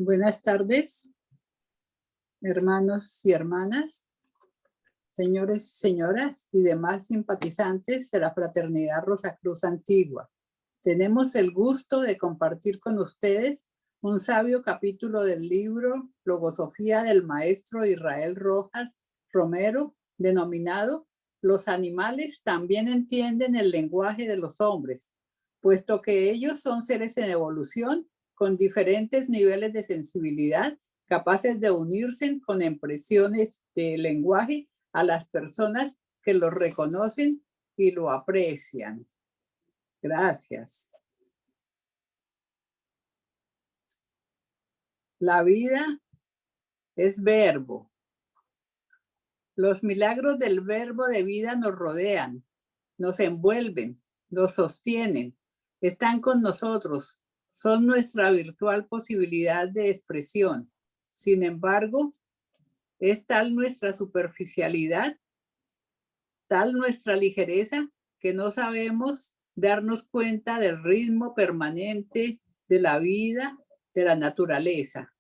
Buenas tardes, hermanos y hermanas, señores y señoras y demás simpatizantes de la Fraternidad Rosacruz Antigua. Tenemos el gusto de compartir con ustedes un sabio capítulo del libro Logosofía del maestro Israel Rojas Romero, denominado Los animales también entienden el lenguaje de los hombres, puesto que ellos son seres en evolución con diferentes niveles de sensibilidad, capaces de unirse con impresiones de lenguaje a las personas que lo reconocen y lo aprecian. Gracias. La vida es verbo. Los milagros del verbo de vida nos rodean, nos envuelven, nos sostienen, están con nosotros, son nuestra virtual posibilidad de expresión. Sin embargo, es tal nuestra superficialidad, tal nuestra ligereza, que no sabemos darnos cuenta del ritmo permanente de la vida, de la naturaleza.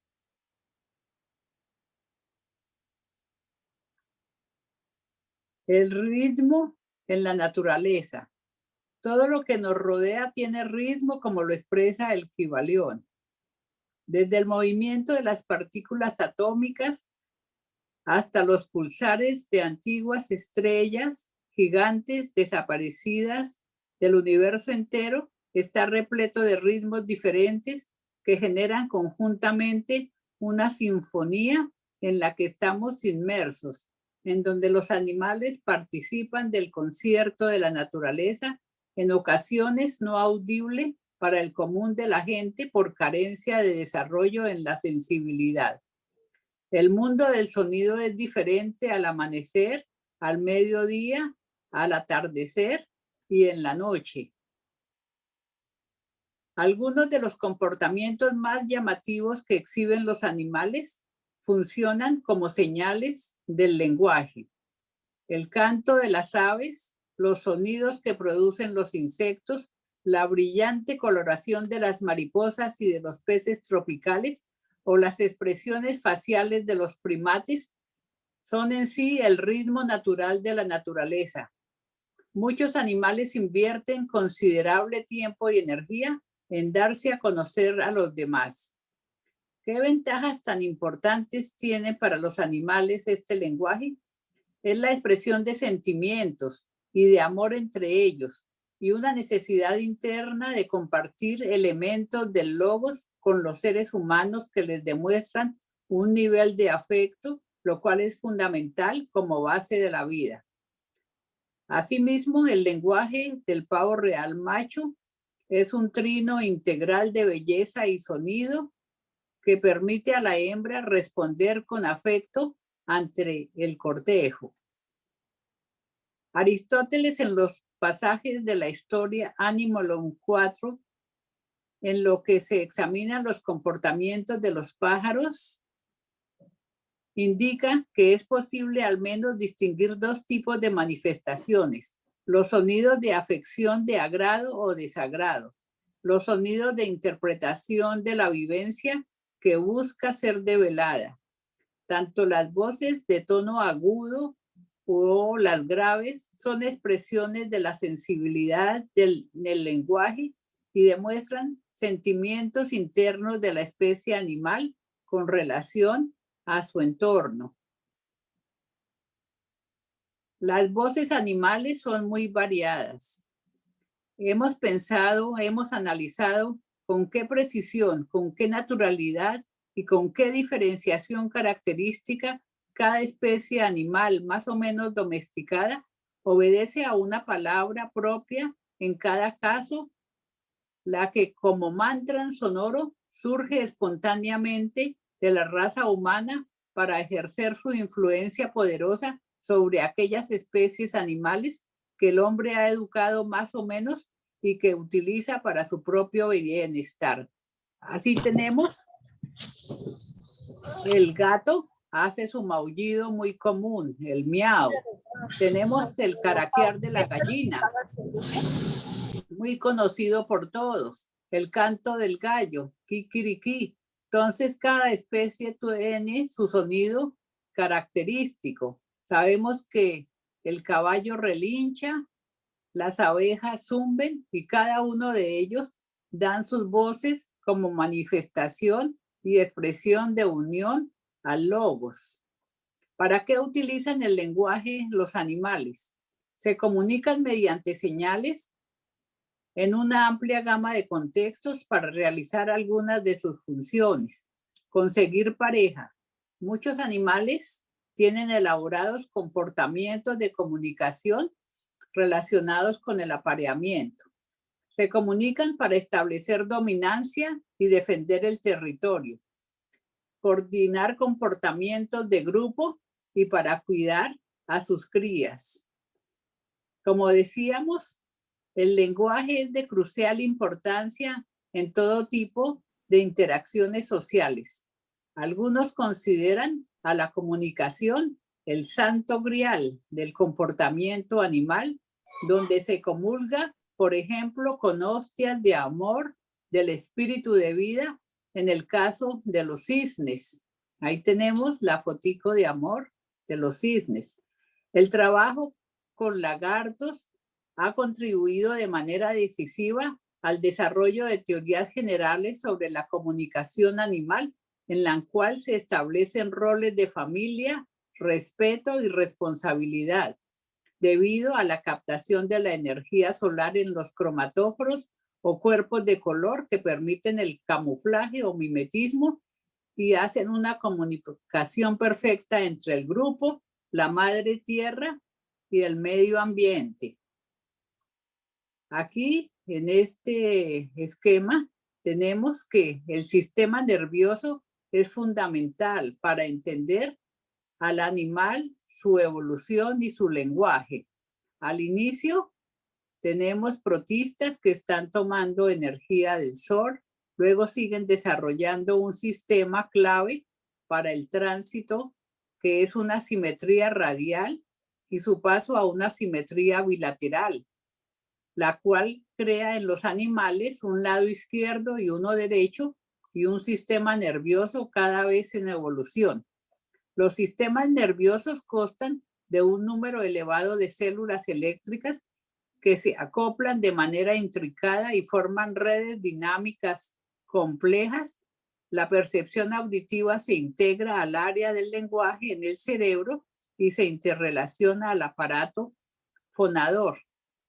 El ritmo en la naturaleza. Todo lo que nos rodea tiene ritmo, como lo expresa el Kybalión. Desde el movimiento de las partículas atómicas hasta los pulsares de antiguas estrellas gigantes desaparecidas del universo entero, está repleto de ritmos diferentes que generan conjuntamente una sinfonía en la que estamos inmersos, en donde los animales participan del concierto de la naturaleza, en ocasiones no audible para el común de la gente por carencia de desarrollo en la sensibilidad. El mundo del sonido es diferente al amanecer, al mediodía, al atardecer y en la noche. Algunos de los comportamientos más llamativos que exhiben los animales funcionan como señales del lenguaje. El canto de las aves, los sonidos que producen los insectos, la brillante coloración de las mariposas y de los peces tropicales o las expresiones faciales de los primates son en sí el ritmo natural de la naturaleza. Muchos animales invierten considerable tiempo y energía en darse a conocer a los demás. ¿Qué ventajas tan importantes tiene para los animales este lenguaje? Es la expresión de sentimientos y de amor entre ellos y una necesidad interna de compartir elementos del logos con los seres humanos que les demuestran un nivel de afecto, lo cual es fundamental como base de la vida. Asimismo, el lenguaje del pavo real macho es un trino integral de belleza y sonido que permite a la hembra responder con afecto ante el cortejo. Aristóteles, en los pasajes de la historia Animalum 4, en lo que se examinan los comportamientos de los pájaros, indica que es posible al menos distinguir dos tipos de manifestaciones: los sonidos de afección de agrado o desagrado, los sonidos de interpretación de la vivencia que busca ser develada. Tanto las voces de tono agudo o las graves son expresiones de la sensibilidad del lenguaje y demuestran sentimientos internos de la especie animal con relación a su entorno. Las voces animales son muy variadas. Hemos pensado, hemos analizado con qué precisión, con qué naturalidad y con qué diferenciación característica cada especie animal más o menos domesticada obedece a una palabra propia en cada caso, la que como mantra sonoro surge espontáneamente de la raza humana para ejercer su influencia poderosa sobre aquellas especies animales que el hombre ha educado más o menos y que utiliza para su propio bienestar. Así tenemos el gato, hace su maullido muy común, el miau. Tenemos el caraquear de la gallina, muy conocido por todos. El canto del gallo, kikiriki. Entonces, cada especie tiene su sonido característico. Sabemos que el caballo relincha, las abejas zumben y cada uno de ellos dan sus voces como manifestación y expresión de unión al logos. ¿Para qué utilizan el lenguaje los animales? Se comunican mediante señales en una amplia gama de contextos para realizar algunas de sus funciones. Conseguir pareja. Muchos animales tienen elaborados comportamientos de comunicación relacionados con el apareamiento. Se comunican para establecer dominancia y defender el territorio, coordinar comportamientos de grupo y para cuidar a sus crías. Como decíamos, el lenguaje es de crucial importancia en todo tipo de interacciones sociales. Algunos consideran a la comunicación el santo grial del comportamiento animal, donde se comulga, por ejemplo, con hostias de amor del espíritu de vida, en el caso de los cisnes. Ahí tenemos la fotico de amor de los cisnes. El trabajo con lagartos ha contribuido de manera decisiva al desarrollo de teorías generales sobre la comunicación animal, en la cual se establecen roles de familia, respeto y responsabilidad, debido a la captación de la energía solar en los cromatóforos o cuerpos de color que permiten el camuflaje o mimetismo y hacen una comunicación perfecta entre el grupo, la madre tierra y el medio ambiente. Aquí, en este esquema, tenemos que el sistema nervioso es fundamental para entender al animal, su evolución y su lenguaje. Al inicio, tenemos protistas que están tomando energía del sol, luego siguen desarrollando un sistema clave para el tránsito, que es una simetría radial y su paso a una simetría bilateral, la cual crea en los animales un lado izquierdo y uno derecho y un sistema nervioso cada vez en evolución. Los sistemas nerviosos constan de un número elevado de células eléctricas que se acoplan de manera intricada y forman redes dinámicas complejas. La percepción auditiva se integra al área del lenguaje en el cerebro y se interrelaciona al aparato fonador.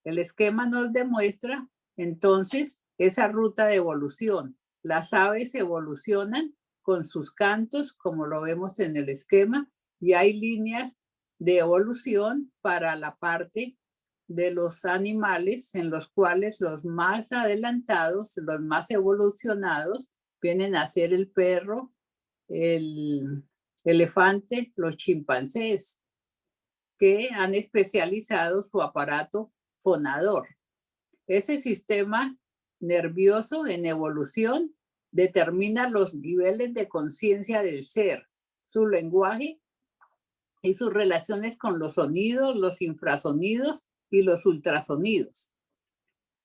El esquema nos demuestra entonces esa ruta de evolución. Las aves evolucionan con sus cantos, como lo vemos en el esquema, y hay líneas de evolución para la parte de los animales, en los cuales los más adelantados, los más evolucionados, vienen a ser el perro, el elefante, los chimpancés, que han especializado su aparato fonador. Ese sistema nervioso en evolución determina los niveles de conciencia del ser, su lenguaje y sus relaciones con los sonidos, los infrasonidos y los ultrasonidos.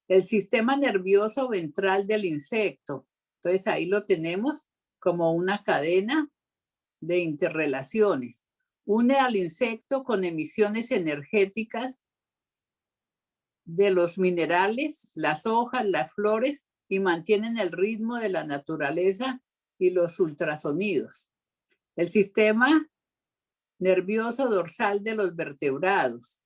El sistema nervioso ventral del insecto. Entonces ahí lo tenemos como una cadena de interrelaciones. Une al insecto con emisiones energéticas de los minerales, las hojas, las flores y mantienen el ritmo de la naturaleza y los ultrasonidos. El sistema nervioso dorsal de los vertebrados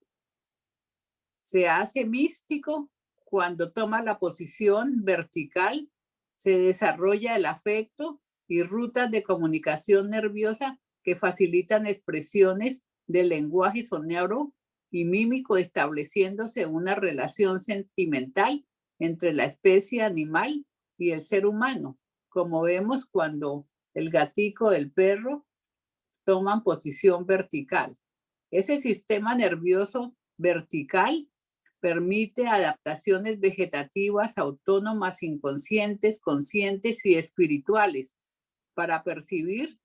se hace místico cuando toma la posición vertical, se desarrolla el afecto y rutas de comunicación nerviosa que facilitan expresiones del lenguaje sonoro y mímico, estableciéndose una relación sentimental entre la especie animal y el ser humano, como vemos cuando el gatico, el perro, toman posición vertical. Ese sistema nervioso vertical permite adaptaciones vegetativas autónomas, inconscientes, conscientes y espirituales para percibir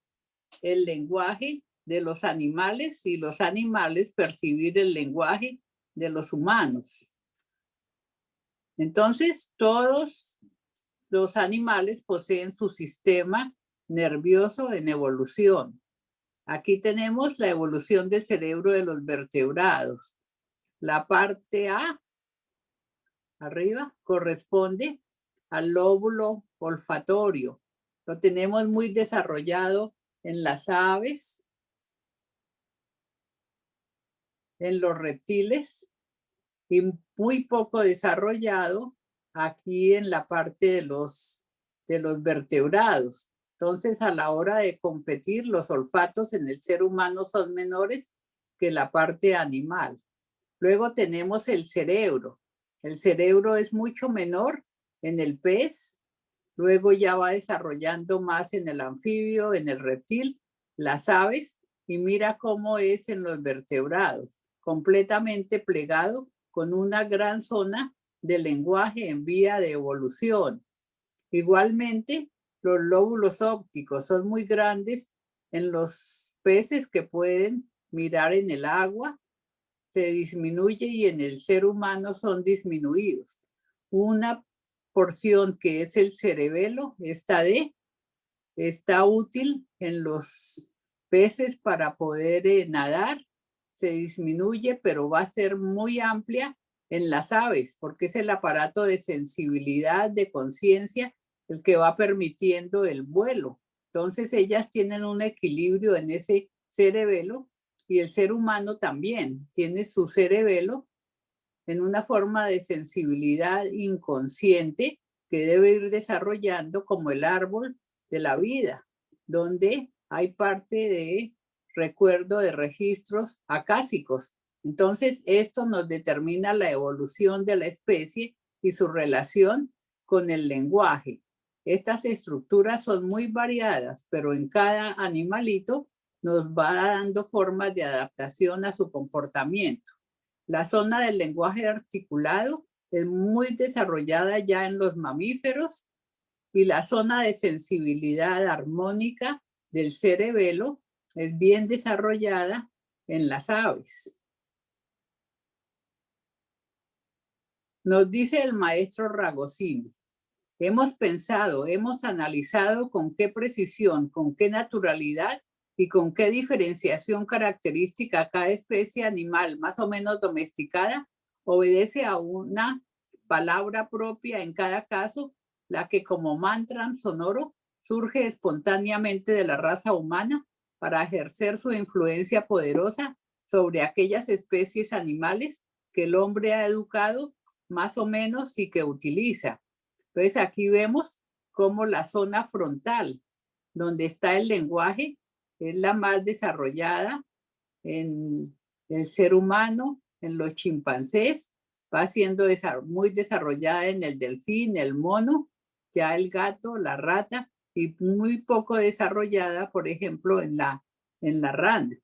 el lenguaje de los animales y los animales percibir el lenguaje de los humanos. Entonces, todos los animales poseen su sistema nervioso en evolución. Aquí tenemos la evolución del cerebro de los vertebrados. La parte A, arriba, corresponde al lóbulo olfatorio. Lo tenemos muy desarrollado en las aves, en los reptiles y muy poco desarrollado aquí en la parte de los vertebrados. Entonces, a la hora de competir, los olfatos en el ser humano son menores que la parte animal. Luego tenemos el cerebro. El cerebro es mucho menor en el pez, luego ya va desarrollando más en el anfibio, en el reptil, las aves, y mira cómo es en los vertebrados, completamente plegado con una gran zona de lenguaje en vía de evolución. Igualmente, los lóbulos ópticos son muy grandes en los peces que pueden mirar en el agua, se disminuye y en el ser humano son disminuidos. Una porción que es el cerebelo, esta D, está útil en los peces para poder nadar, se disminuye, pero va a ser muy amplia en las aves, porque es el aparato de sensibilidad, de conciencia, el que va permitiendo el vuelo. Entonces ellas tienen un equilibrio en ese cerebelo y el ser humano también tiene su cerebelo en una forma de sensibilidad inconsciente que debe ir desarrollando como el árbol de la vida, donde hay parte de recuerdo de registros acásicos. Entonces, esto nos determina la evolución de la especie y su relación con el lenguaje. Estas estructuras son muy variadas, pero en cada animalito nos va dando formas de adaptación a su comportamiento. La zona del lenguaje articulado es muy desarrollada ya en los mamíferos y la zona de sensibilidad armónica del cerebelo es bien desarrollada en las aves. Nos dice el maestro Ragosini, hemos pensado, hemos analizado con qué precisión, con qué naturalidad y con qué diferenciación característica cada especie animal más o menos domesticada obedece a una palabra propia en cada caso, la que como mantra sonoro surge espontáneamente de la raza humana para ejercer su influencia poderosa sobre aquellas especies animales que el hombre ha educado más o menos y que utiliza. Entonces aquí vemos cómo la zona frontal, donde está el lenguaje, es la más desarrollada en el ser humano, en los chimpancés, va siendo muy desarrollada en el delfín, el mono, ya el gato, la rata, y muy poco desarrollada, por ejemplo, en la rana.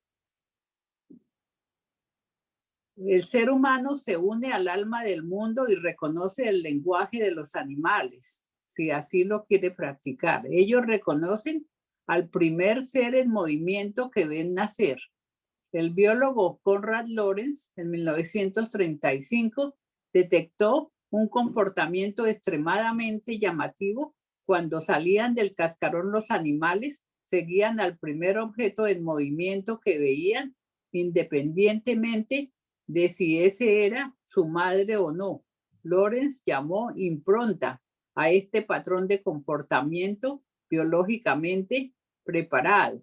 El ser humano se une al alma del mundo y reconoce el lenguaje de los animales, si así lo quiere practicar. Ellos reconocen al primer ser en movimiento que ven nacer. El biólogo Konrad Lorenz, en 1935, detectó un comportamiento extremadamente llamativo cuando salían del cascarón los animales, seguían al primer objeto en movimiento que veían, independientemente de si ese era su madre o no. Lorenz llamó impronta a este patrón de comportamiento biológicamente preparado.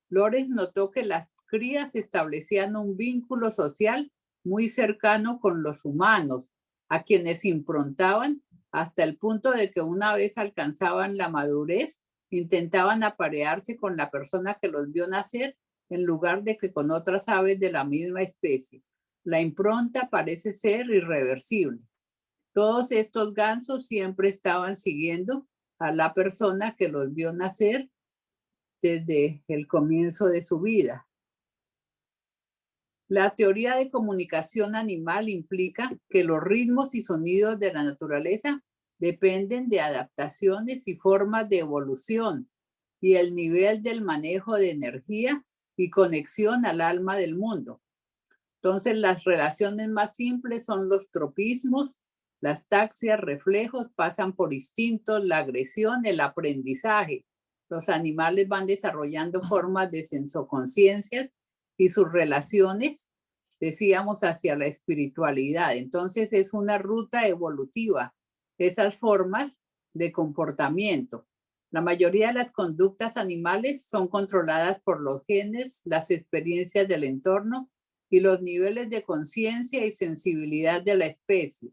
Lorenz notó que las crías establecían un vínculo social muy cercano con los humanos, a quienes improntaban hasta el punto de que una vez alcanzaban la madurez, intentaban aparearse con la persona que los vio nacer en lugar de que con otras aves de la misma especie. La impronta parece ser irreversible. Todos estos gansos siempre estaban siguiendo a la persona que los vio nacer desde el comienzo de su vida. La teoría de comunicación animal implica que los ritmos y sonidos de la naturaleza dependen de adaptaciones y formas de evolución y el nivel del manejo de energía y conexión al alma del mundo. Entonces, las relaciones más simples son los tropismos, las taxias, reflejos, pasan por instintos, la agresión, el aprendizaje. los animales van desarrollando formas de sensoconciencias y sus relaciones, decíamos, hacia la espiritualidad. Entonces es una ruta evolutiva, esas formas de comportamiento. La mayoría de las conductas animales son controladas por los genes, las experiencias del entorno y los niveles de conciencia y sensibilidad de la especie.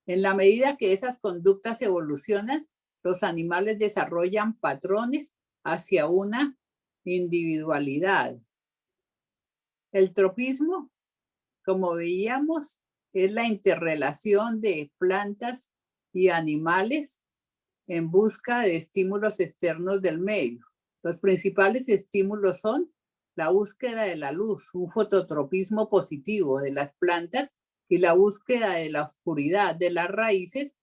En la medida que esas conductas evolucionan, los animales desarrollan patrones hacia una individualidad. El tropismo, como veíamos, es la interrelación de plantas y animales en busca de estímulos externos del medio. Los principales estímulos son la búsqueda de la luz, un fototropismo positivo de las plantas, y la búsqueda de la oscuridad de las raíces,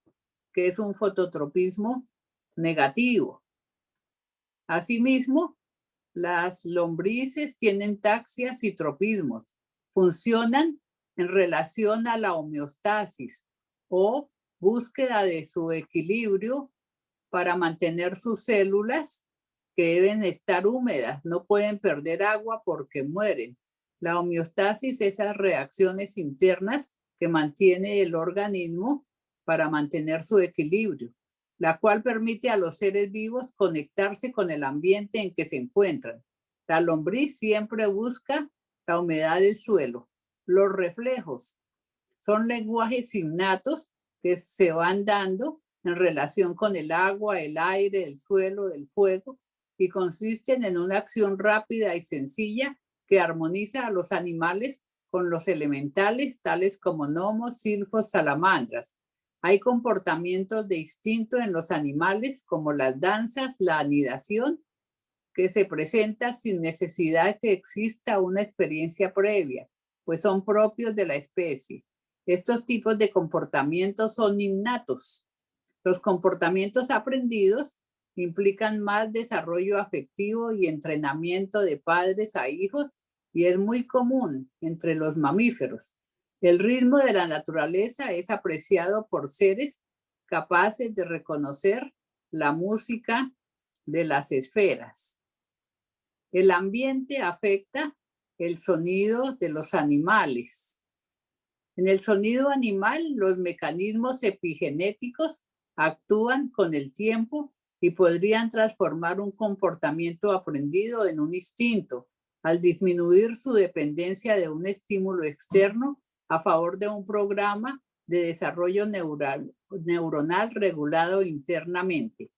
que es un fototropismo negativo. Asimismo, las lombrices tienen taxias y tropismos. Funcionan en relación a la homeostasis o búsqueda de su equilibrio para mantener sus células, que deben estar húmedas, no pueden perder agua porque mueren. La homeostasis, esas reacciones internas que mantiene el organismo para mantener su equilibrio, la cual permite a los seres vivos conectarse con el ambiente en que se encuentran. La lombriz siempre busca la humedad del suelo. Los reflejos son lenguajes innatos que se van dando en relación con el agua, el aire, el suelo, el fuego, y consisten en una acción rápida y sencilla que armoniza a los animales con los elementales, tales como gnomos, silfos, salamandras. Hay comportamientos de instinto en los animales, como las danzas, la anidación, que se presenta sin necesidad de que exista una experiencia previa, pues son propios de la especie. Estos tipos de comportamientos son innatos. Los comportamientos aprendidos implican más desarrollo afectivo y entrenamiento de padres a hijos, y es muy común entre los mamíferos. El ritmo de la naturaleza es apreciado por seres capaces de reconocer la música de las esferas. El ambiente afecta el sonido de los animales. En el sonido animal, los mecanismos epigenéticos actúan con el tiempo y podrían transformar un comportamiento aprendido en un instinto, al disminuir su dependencia de un estímulo externo a favor de un programa de desarrollo neuronal regulado internamente.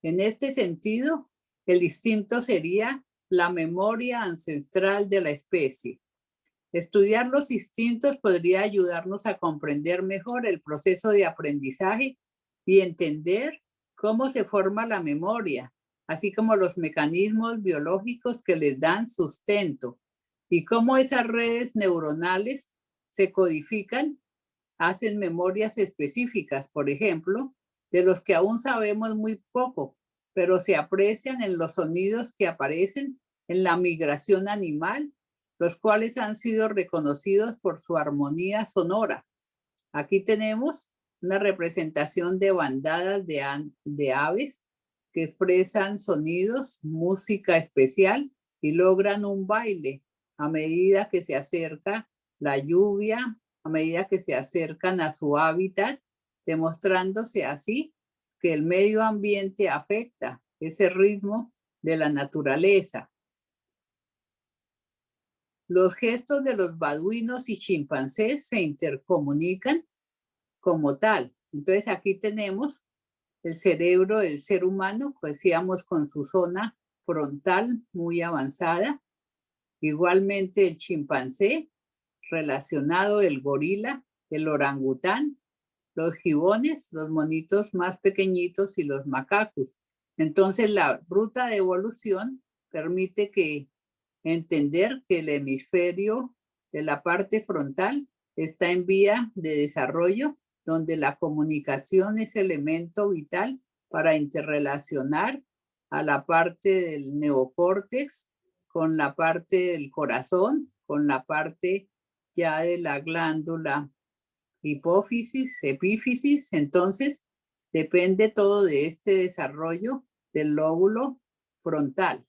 En este sentido, el instinto sería la memoria ancestral de la especie. Estudiar los instintos podría ayudarnos a comprender mejor el proceso de aprendizaje y entender cómo se forma la memoria, así como los mecanismos biológicos que les dan sustento y cómo esas redes neuronales se codifican, hacen memorias específicas, por ejemplo, de los que aún sabemos muy poco, pero se aprecian en los sonidos que aparecen en la migración animal, los cuales han sido reconocidos por su armonía sonora. Aquí tenemos una representación de bandadas de aves que expresan sonidos, música especial y logran un baile a medida que se acerca la lluvia, a medida que se acercan a su hábitat, demostrándose así que el medio ambiente afecta ese ritmo de la naturaleza. Los gestos de los babuinos y chimpancés se intercomunican como tal. Entonces aquí tenemos el cerebro del ser humano, pues decíamos, con su zona frontal muy avanzada. Igualmente el chimpancé, relacionado el gorila, el orangután, los gibones, los monitos más pequeñitos y los macacos. Entonces la ruta de evolución permite entender que el hemisferio de la parte frontal está en vía de desarrollo, donde la comunicación es elemento vital para interrelacionar a la parte del neocórtex con la parte del corazón, con la parte ya de la glándula hipófisis, epífisis. Entonces, depende todo de este desarrollo del lóbulo frontal.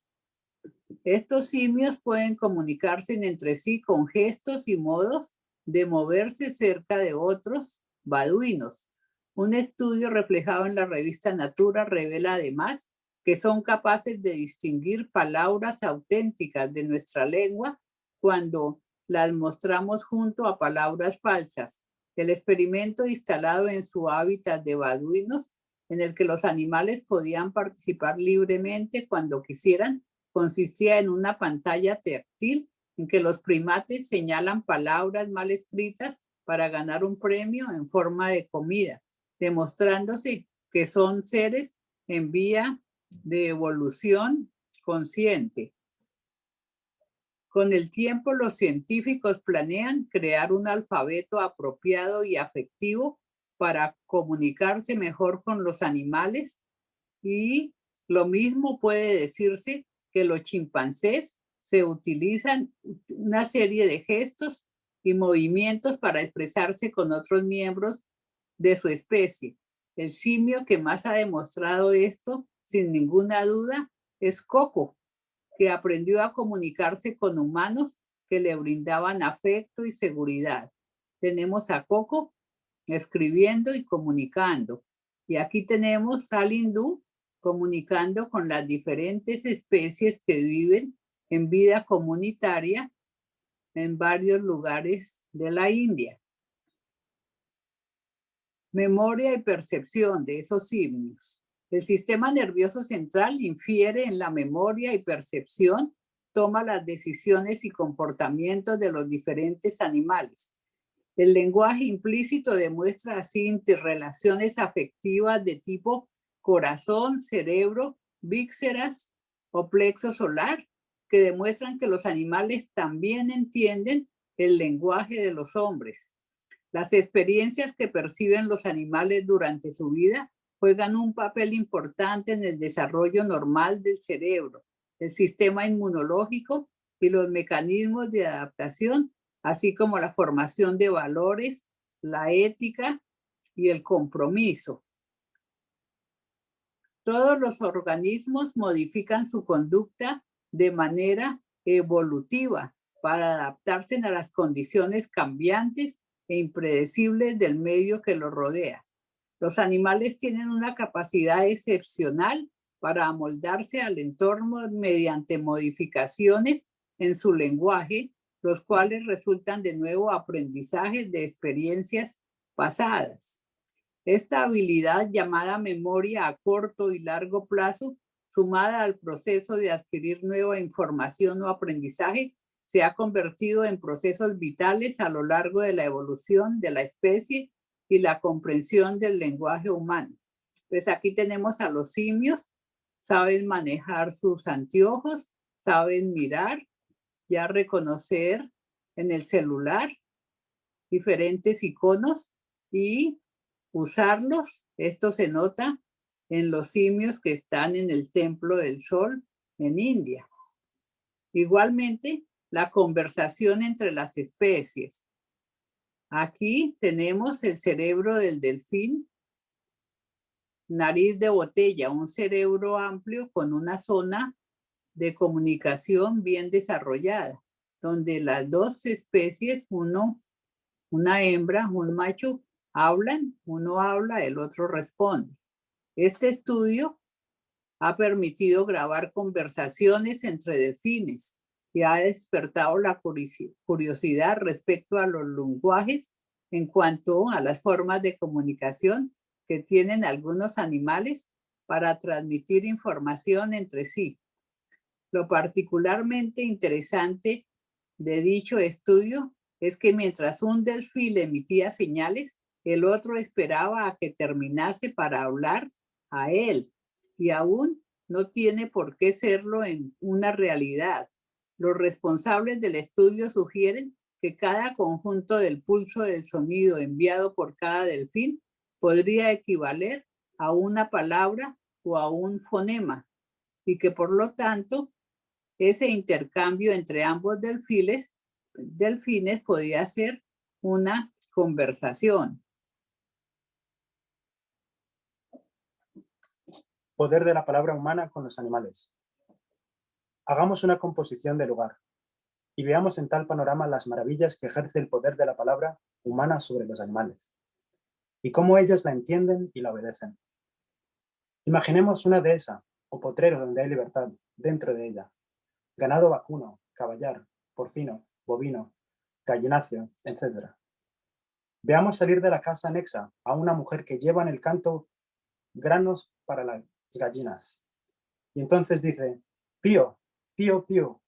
Estos simios pueden comunicarse entre sí con gestos y modos de moverse cerca de otros baduinos. Un estudio reflejado en la revista Natura revela además que son capaces de distinguir palabras auténticas de nuestra lengua cuando las mostramos junto a palabras falsas. El experimento instalado en su hábitat de baduinos, en el que los animales podían participar libremente cuando quisieran, consistía en una pantalla táctil en que los primates señalan palabras mal escritas para ganar un premio en forma de comida, demostrándose que son seres en vía de evolución consciente. Con el tiempo, los científicos planean crear un alfabeto apropiado y afectivo para comunicarse mejor con los animales, y lo mismo puede decirse que los chimpancés se utilizan una serie de gestos y movimientos para expresarse con otros miembros de su especie. El simio que más ha demostrado esto, sin ninguna duda, es Coco, que aprendió a comunicarse con humanos que le brindaban afecto y seguridad. Tenemos a Coco escribiendo y comunicando. Y aquí tenemos al hindú comunicando con las diferentes especies que viven en vida comunitaria en varios lugares de la India. Memoria y percepción de esos simios. El sistema nervioso central infiere en la memoria y percepción, toma las decisiones y comportamientos de los diferentes animales. El lenguaje implícito demuestra así interrelaciones afectivas de tipo corazón, cerebro, vísceras o plexo solar, que demuestran que los animales también entienden el lenguaje de los hombres. Las experiencias que perciben los animales durante su vida juegan un papel importante en el desarrollo normal del cerebro, el sistema inmunológico y los mecanismos de adaptación, así como la formación de valores, la ética y el compromiso. Todos los organismos modifican su conducta de manera evolutiva para adaptarse a las condiciones cambiantes e impredecibles del medio que los rodea. Los animales tienen una capacidad excepcional para amoldarse al entorno mediante modificaciones en su lenguaje, los cuales resultan de nuevo aprendizajes de experiencias pasadas. Esta habilidad, llamada memoria a corto y largo plazo, sumada al proceso de adquirir nueva información o aprendizaje, se ha convertido en procesos vitales a lo largo de la evolución de la especie y la comprensión del lenguaje humano. Pues aquí tenemos a los simios, saben manejar sus anteojos, saben mirar, ya reconocer en el celular diferentes iconos y usarlos. Esto se nota en los simios que están en el Templo del Sol en India. Igualmente, la conversación entre las especies. Aquí tenemos el cerebro del delfín, nariz de botella, un cerebro amplio con una zona de comunicación bien desarrollada, donde las dos especies, una hembra, un macho, hablan, uno habla, el otro responde. Este estudio ha permitido grabar conversaciones entre delfines y ha despertado la curiosidad respecto a los lenguajes en cuanto a las formas de comunicación que tienen algunos animales para transmitir información entre sí. Lo particularmente interesante de dicho estudio es que mientras un delfín emitía señales, el otro esperaba a que terminase para hablar a él, y aún no tiene por qué serlo en una realidad. Los responsables del estudio sugieren que cada conjunto del pulso del sonido enviado por cada delfín podría equivaler a una palabra o a un fonema, y que por lo tanto ese intercambio entre ambos delfines podía ser una conversación. Poder de la palabra humana con los animales. Hagamos una composición de lugar y veamos en tal panorama las maravillas que ejerce el poder de la palabra humana sobre los animales y cómo ellos la entienden y la obedecen. Imaginemos una dehesa o potrero donde hay libertad dentro de ella, ganado vacuno, caballar, porcino, bovino, gallinacio, etc. Veamos salir de la casa anexa a una mujer que lleva en el canto granos para las gallinas. Y entonces dice, pío, pío, pío.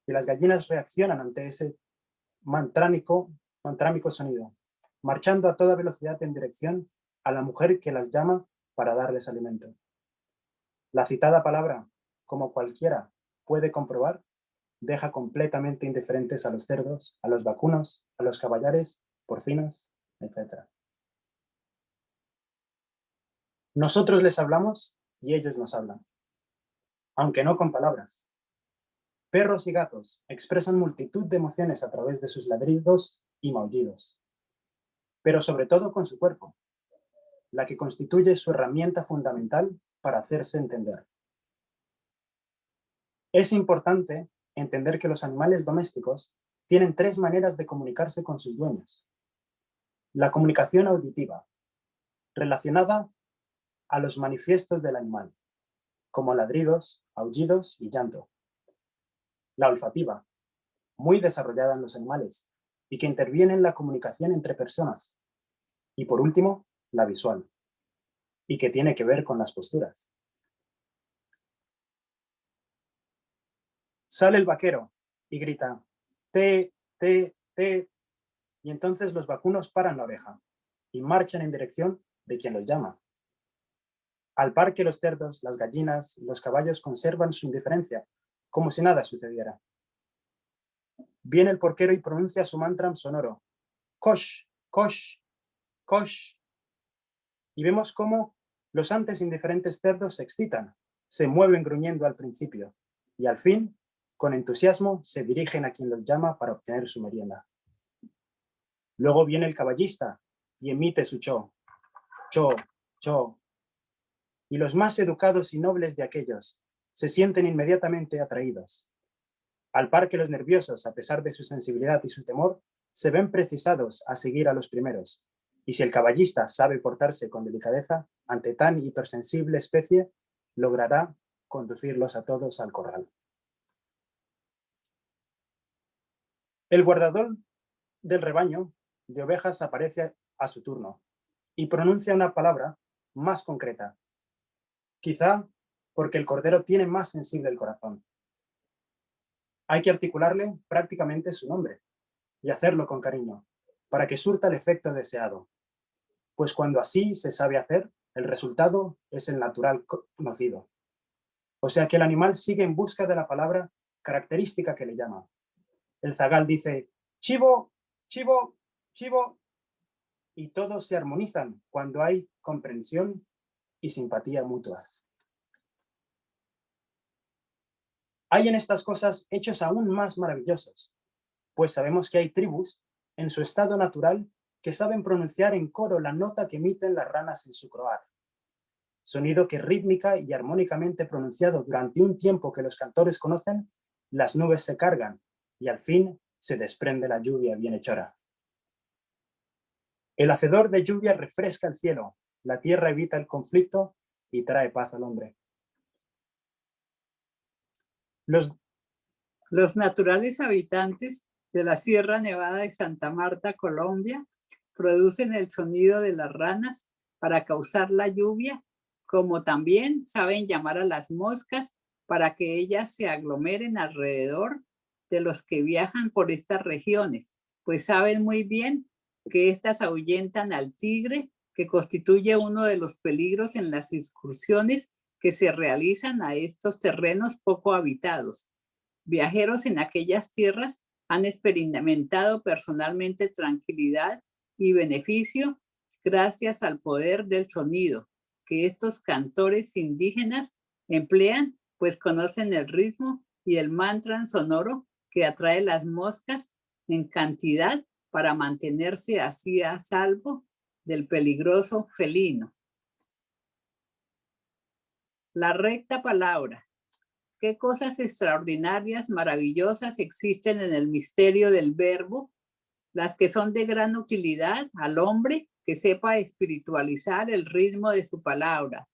Y las gallinas reaccionan ante ese mantrámico sonido, marchando a toda velocidad en dirección a la mujer que las llama para darles alimento. La citada palabra, como cualquiera puede comprobar, deja completamente indiferentes a los cerdos, a los vacunos, a los caballares, porcinos, etc. Nosotros les hablamos y ellos nos hablan, aunque no con palabras. Perros y gatos expresan multitud de emociones a través de sus ladridos y maullidos, pero sobre todo con su cuerpo, la que constituye su herramienta fundamental para hacerse entender. Es importante entender que los animales domésticos tienen 3 maneras de comunicarse con sus dueños. La comunicación auditiva, relacionada a los manifiestos del animal, como ladridos, aullidos y llanto. La olfativa, muy desarrollada en los animales y que interviene en la comunicación entre personas. Y por último, la visual, y que tiene que ver con las posturas. Sale el vaquero y grita, te, te, y entonces los vacunos paran la oreja y marchan en dirección de quien los llama. Al par que los cerdos, las gallinas y los caballos conservan su indiferencia, como si nada sucediera. Viene el porquero y pronuncia su mantra sonoro, kosh, kosh, kosh. Y vemos cómo los antes indiferentes cerdos se excitan, se mueven gruñendo al principio y al fin, con entusiasmo, se dirigen a quien los llama para obtener su merienda. Luego viene el caballista y emite su cho, cho, cho. Y los más educados y nobles de aquellos se sienten inmediatamente atraídos. Al par que los nerviosos, a pesar de su sensibilidad y su temor, se ven precisados a seguir a los primeros. Y si el caballista sabe portarse con delicadeza ante tan hipersensible especie, logrará conducirlos a todos al corral. El guardador del rebaño de ovejas aparece a su turno y pronuncia una palabra más concreta, quizá porque el cordero tiene más sensible el corazón. Hay que articularle prácticamente su nombre y hacerlo con cariño, para que surta el efecto deseado. Pues cuando así se sabe hacer, el resultado es el natural conocido. O sea que el animal sigue en busca de la palabra característica que le llama. El zagal dice, chivo, chivo, chivo, y todos se armonizan cuando hay comprensión y simpatía mutuas. Hay en estas cosas hechos aún más maravillosos, pues sabemos que hay tribus en su estado natural que saben pronunciar en coro la nota que emiten las ranas en su croar, sonido que rítmica y armónicamente pronunciado durante un tiempo que los cantores conocen, las nubes se cargan y al fin se desprende la lluvia bienhechora. El hacedor de lluvia refresca el cielo, la tierra evita el conflicto y trae paz al hombre. Los naturales habitantes de la Sierra Nevada de Santa Marta, Colombia, producen el sonido de las ranas para causar la lluvia, como también saben llamar a las moscas para que ellas se aglomeren alrededor de los que viajan por estas regiones, pues saben muy bien que estas ahuyentan al tigre, que constituye uno de los peligros en las excursiones que se realizan a estos terrenos poco habitados. Viajeros en aquellas tierras han experimentado personalmente tranquilidad y beneficio gracias al poder del sonido que estos cantores indígenas emplean, pues conocen el ritmo y el mantra sonoro que atrae las moscas en cantidad para mantenerse así a salvo del peligroso felino. La recta palabra ¿Qué cosas extraordinarias, maravillosas existen en el misterio del Verbo? Las que son de gran utilidad al hombre que sepa espiritualizar el ritmo de su palabra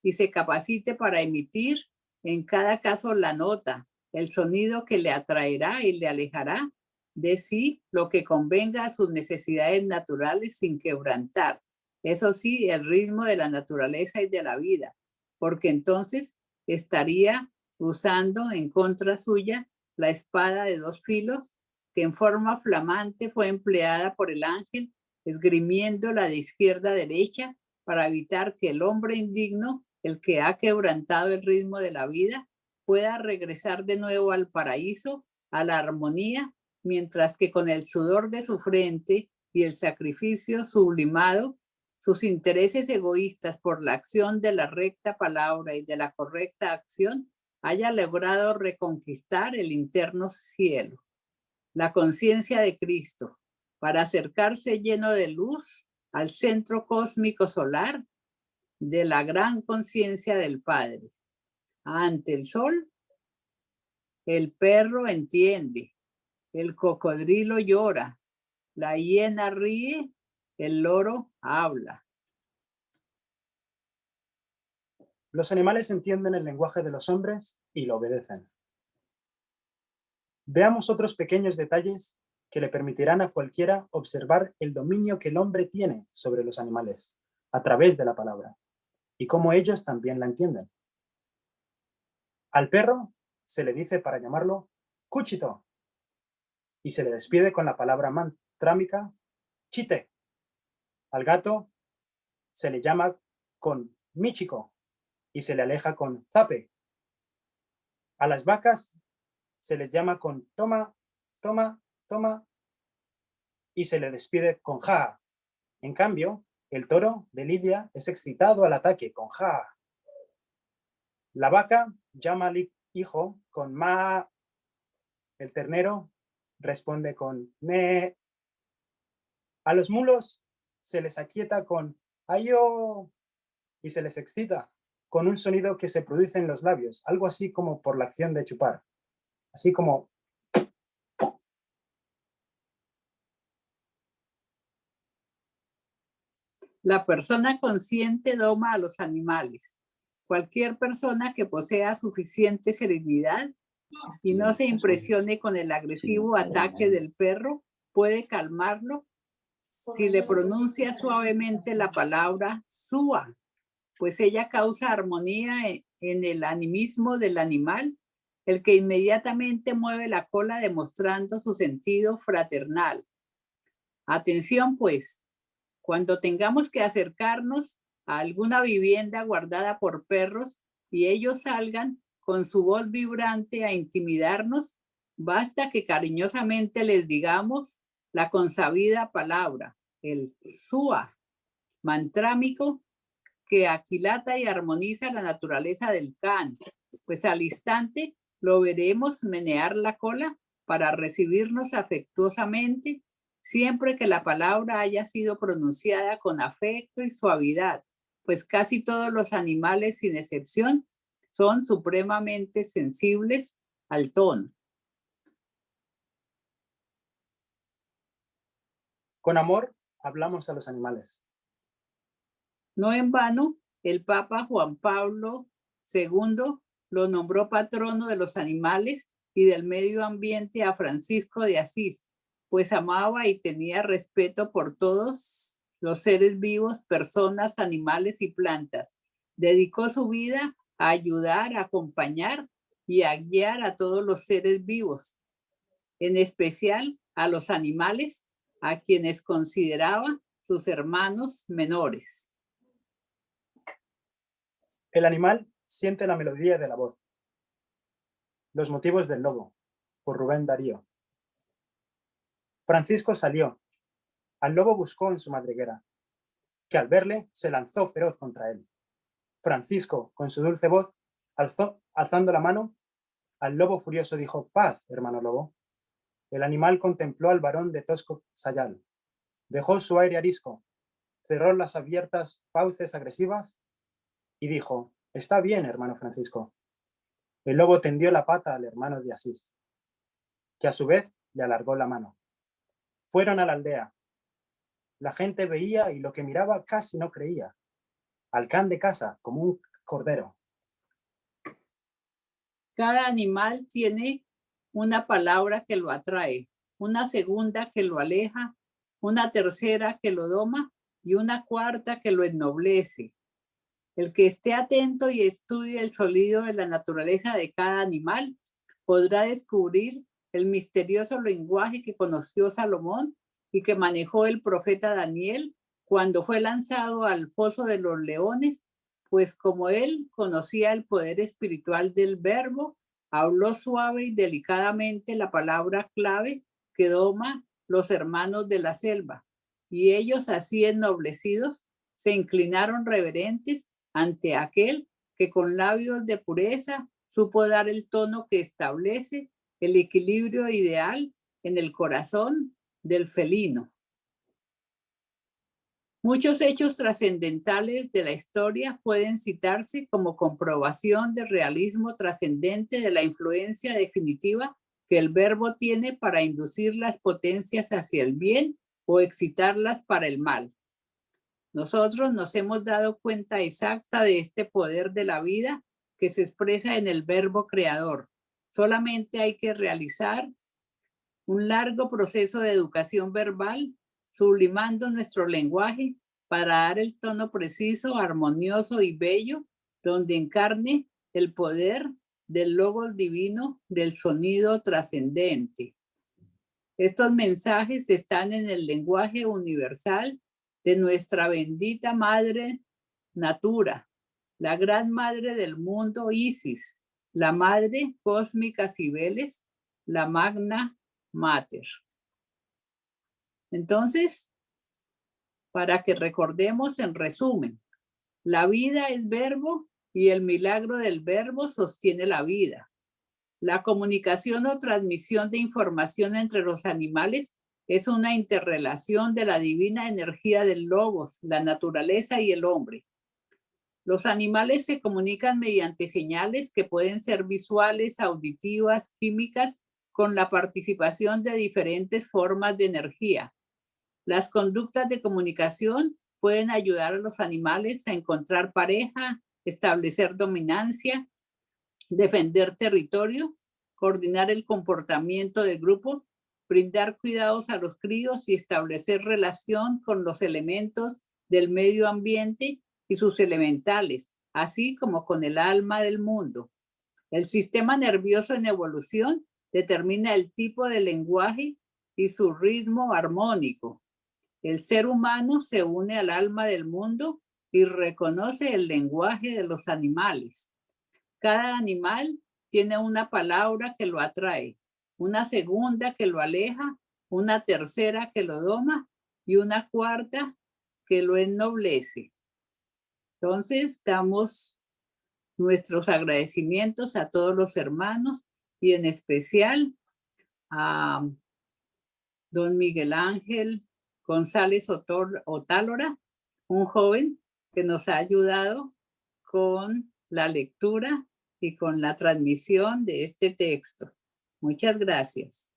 y se capacite para emitir en cada caso la nota, el sonido que le atraerá y le alejará de sí lo que convenga a sus necesidades naturales sin quebrantar. Eso sí, el ritmo de la naturaleza y de la vida, porque entonces estaría usando en contra suya la espada de dos filos que en forma flamante fue empleada por el ángel, esgrimiéndola de izquierda a derecha para evitar que el hombre indigno, el que ha quebrantado el ritmo de la vida, pueda regresar de nuevo al paraíso, a la armonía, mientras que con el sudor de su frente y el sacrificio sublimado, sus intereses egoístas por la acción de la recta palabra y de la correcta acción, haya logrado reconquistar el interno cielo, la conciencia de Cristo, para acercarse lleno de luz al centro cósmico solar de la gran conciencia del Padre. Ante el sol, el perro entiende, el cocodrilo llora, la hiena ríe, el loro habla. Los animales entienden el lenguaje de los hombres y lo obedecen. Veamos otros pequeños detalles que le permitirán a cualquiera observar el dominio que el hombre tiene sobre los animales a través de la palabra y cómo ellos también la entienden. Al perro se le dice para llamarlo cuchito y se le despide con la palabra mantrámica chite. Al gato se le llama con michico y se le aleja con zape. A las vacas se les llama con toma, toma, toma y se le despide con ja. En cambio, el toro de Lidia es excitado al ataque con ja. La vaca llama al hijo con ma. El ternero responde con me. A los mulos se les aquieta con ayo y se les excita con un sonido que se produce en los labios, algo así como por la acción de chupar, así como. La persona consciente doma a los animales. Cualquier persona que posea suficiente serenidad y no se impresione con el agresivo ataque del perro puede calmarlo si le pronuncia suavemente la palabra sua, pues ella causa armonía en el animismo del animal, el que inmediatamente mueve la cola demostrando su sentido fraternal. Atención pues, cuando tengamos que acercarnos a alguna vivienda guardada por perros y ellos salgan con su voz vibrante a intimidarnos, basta que cariñosamente les digamos la consabida palabra, el sua, mantrámico, que aquilata y armoniza la naturaleza del can, pues al instante lo veremos menear la cola para recibirnos afectuosamente siempre que la palabra haya sido pronunciada con afecto y suavidad, pues casi todos los animales, sin excepción, son supremamente sensibles al tono. Con amor hablamos a los animales. No en vano, el Papa Juan Pablo II lo nombró patrono de los animales y del medio ambiente a Francisco de Asís, pues amaba y tenía respeto por todos los seres vivos, personas, animales y plantas. Dedicó su vida a ayudar, a acompañar y a guiar a todos los seres vivos, en especial a los animales, a quienes consideraba sus hermanos menores. El animal siente la melodía de la voz. Los motivos del lobo, por Rubén Darío. Francisco salió. Al lobo buscó en su madriguera, que al verle se lanzó feroz contra él. Francisco, con su dulce voz, alzando la mano, al lobo furioso dijo: paz, hermano lobo. El animal contempló al varón de tosco sayal. Dejó su aire arisco, cerró las abiertas fauces agresivas y dijo: está bien, hermano Francisco. El lobo tendió la pata al hermano de Asís, que a su vez le alargó la mano. Fueron a la aldea. La gente veía y lo que miraba casi no creía. Al can de casa, como un cordero. Cada animal tiene una palabra que lo atrae, una segunda que lo aleja, una tercera que lo doma y una cuarta que lo ennoblece. El que esté atento y estudie el sonido de la naturaleza de cada animal podrá descubrir el misterioso lenguaje que conoció Salomón y que manejó el profeta Daniel cuando fue lanzado al foso de los leones, pues como él conocía el poder espiritual del verbo, habló suave y delicadamente la palabra clave que doma los hermanos de la selva, y ellos así ennoblecidos se inclinaron reverentes ante aquel que con labios de pureza supo dar el tono que establece el equilibrio ideal en el corazón del felino. Muchos hechos trascendentales de la historia pueden citarse como comprobación del realismo trascendente de la influencia definitiva que el verbo tiene para inducir las potencias hacia el bien o excitarlas para el mal. Nosotros nos hemos dado cuenta exacta de este poder de la vida que se expresa en el verbo creador. Solamente hay que realizar un largo proceso de educación verbal, sublimando nuestro lenguaje para dar el tono preciso, armonioso y bello, donde encarne el poder del logos divino, del sonido trascendente. Estos mensajes están en el lenguaje universal de nuestra bendita Madre Natura, la gran Madre del mundo Isis, la Madre Cósmica Cibeles, la Magna Mater. Entonces, para que recordemos en resumen, la vida es verbo y el milagro del verbo sostiene la vida. La comunicación o transmisión de información entre los animales es una interrelación de la divina energía del logos, la naturaleza y el hombre. Los animales se comunican mediante señales que pueden ser visuales, auditivas, químicas, con la participación de diferentes formas de energía. Las conductas de comunicación pueden ayudar a los animales a encontrar pareja, establecer dominancia, defender territorio, coordinar el comportamiento del grupo, brindar cuidados a los críos y establecer relación con los elementos del medio ambiente y sus elementales, así como con el alma del mundo. El sistema nervioso en evolución determina el tipo de lenguaje y su ritmo armónico. El ser humano se une al alma del mundo y reconoce el lenguaje de los animales. Cada animal tiene una palabra que lo atrae, una segunda que lo aleja, una tercera que lo doma y una cuarta que lo ennoblece. Entonces, damos nuestros agradecimientos a todos los hermanos y en especial a don Miguel Ángel González Otálora, un joven que nos ha ayudado con la lectura y con la transmisión de este texto. Muchas gracias.